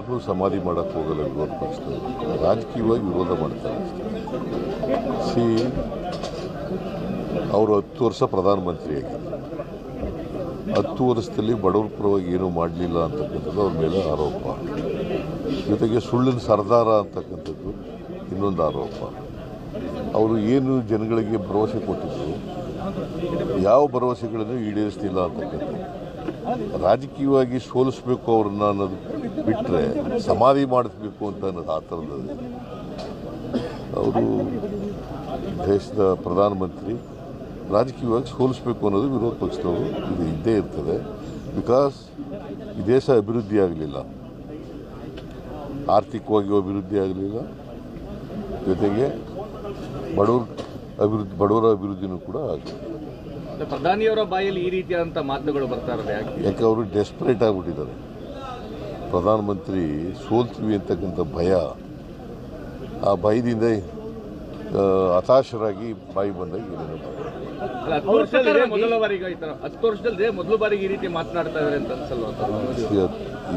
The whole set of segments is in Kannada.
ಯಾವಾಗಲೂ ಸಮಾಧಿ ಮಾಡೋಕ್ಕೆ ಹೋಗಲ್ಲ ವಿರೋಧ ಪಕ್ಷದವರು, ರಾಜಕೀಯವಾಗಿ ವಿರೋಧ ಮಾಡ್ತಾರೆ. ಸಿ ಅವರು 10 ವರ್ಷ ಪ್ರಧಾನಮಂತ್ರಿಯಾಗಿದ್ದರು. 10 ವರ್ಷದಲ್ಲಿ ಬಡವರ ಪರವಾಗಿ ಏನೂ ಮಾಡಲಿಲ್ಲ ಅಂತಕ್ಕಂಥದ್ದು ಅವ್ರ ಮೇಲೆ ಆರೋಪ. ಜೊತೆಗೆ ಸುಳ್ಳಿನ ಸರ್ದಾರ ಅಂತಕ್ಕಂಥದ್ದು ಇನ್ನೊಂದು ಆರೋಪ. ಅವರು ಏನು ಜನಗಳಿಗೆ ಭರವಸೆ ಕೊಟ್ಟಿದ್ದರು, ಯಾವ ಭರವಸೆಗಳನ್ನು ಈಡೇರಿಸಲಿಲ್ಲ ಅಂತಕ್ಕಂಥದ್ದು. ರಾಜಕೀಯವಾಗಿ ಸೋಲಿಸಬೇಕು ಅವ್ರನ್ನ ಅನ್ನೋದು ಬಿಟ್ಟರೆ ಸಮಾಧಿ ಮಾಡಿಸ್ಬೇಕು ಅಂತ ಅನ್ನೋದು ಆ ಥರದ್ದು. ಅವರು ದೇಶದ ಪ್ರಧಾನಮಂತ್ರಿ, ರಾಜಕೀಯವಾಗಿ ಸೋಲಿಸಬೇಕು ಅನ್ನೋದು ವಿರೋಧ ಪಕ್ಷದವರು ಇದು ಇದ್ದೇ ಇರ್ತದೆ. ಬಿಕಾಸ್ ಈ ದೇಶ ಅಭಿವೃದ್ಧಿ ಆಗಲಿಲ್ಲ, ಆರ್ಥಿಕವಾಗಿ ಅಭಿವೃದ್ಧಿ ಆಗಲಿಲ್ಲ, ಜೊತೆಗೆ ಬಡವರ ಅಭಿವೃದ್ಧಿನೂ ಕೂಡ ಆಗಲಿಲ್ಲ. ಪ್ರಧಾನಿಯವರ ಬಾಯಲ್ಲಿ ಈ ರೀತಿಯಾದಂಥ ಮಾತುಗಳು ಬರ್ತಾ ಇರೋದು ಯಾಕೆ ಅವರು ಡೆಸ್ಪರೇಟ್ ಆಗಿಬಿಟ್ಟಿದ್ದಾರೆ. ಪ್ರಧಾನಮಂತ್ರಿ ಸೋಲ್ತೀವಿ ಅಂತಕ್ಕಂಥ ಭಯ, ಆ ಭಯದಿಂದ ಹತಾಶರಾಗಿ ಬಾಯಿ ಬಂದಾಗ ಏನೇನು 10 ವರ್ಷದಲ್ಲಿ ಮೊದಲ ಬಾರಿಗೆ ಈ ರೀತಿ ಮಾತನಾಡ್ತಾ ಇದ್ದಾರೆ ಅಂತ ಅನ್ಸಲ್ವಾ?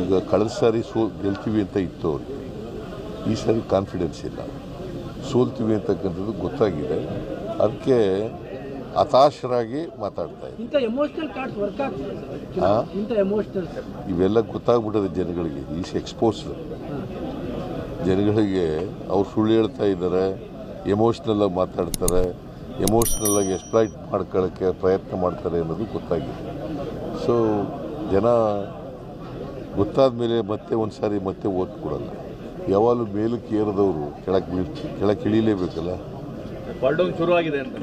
ಈಗ ಕಳೆದ ಸಾರಿ ಗೆಲ್ತೀವಿ ಅಂತ ಇತ್ತು ಅವ್ರಿಗೆ, ಈ ಸಾರಿ ಕಾನ್ಫಿಡೆನ್ಸ್ ಇಲ್ಲ. ಸೋಲ್ತೀವಿ ಅಂತಕ್ಕಂಥದ್ದು ಗೊತ್ತಾಗಿದೆ, ಅದಕ್ಕೆ ಹತಾಶರಾಗಿ ಮಾತಾಡ್ತಾ ಇದ್ದಾರೆ. ಇವೆಲ್ಲ ಗೊತ್ತಾಗ್ಬಿಟ್ಟದೆ ಜನಗಳಿಗೆ. ಈಸ್ ಎಕ್ಸ್ಪೋಸ್ ಜನಗಳಿಗೆ. ಅವ್ರು ಸುಳ್ಳು ಹೇಳ್ತಾ ಇದ್ದಾರೆ, ಎಮೋಷ್ನಲ್ ಆಗಿ ಮಾತಾಡ್ತಾರೆ, ಎಮೋಷ್ನಲ್ ಆಗಿ ಎಕ್ಸ್ಪ್ಲಾಯ್ಟ್ ಮಾಡ್ಕೊಳ್ಳೋಕ್ಕೆ ಪ್ರಯತ್ನ ಮಾಡ್ತಾರೆ ಅನ್ನೋದು ಗೊತ್ತಾಗಿದೆ. ಸೊ ಜನ ಗೊತ್ತಾದ ಮೇಲೆ ಮತ್ತೆ ಒಂದು ಸಾರಿ ಮತ್ತೆ ಓಟ್ ಕೊಡಲ್ಲ. ಯಾವಾಗಲೂ ಮೇಲಕ್ಕೆ ಏರಿದವರು ಕೆಳಕ್ಕೆ ಇಳಿಲೇಬೇಕಲ್ಲ. ಶುರು ಆಗಿದೆ ಅಂತ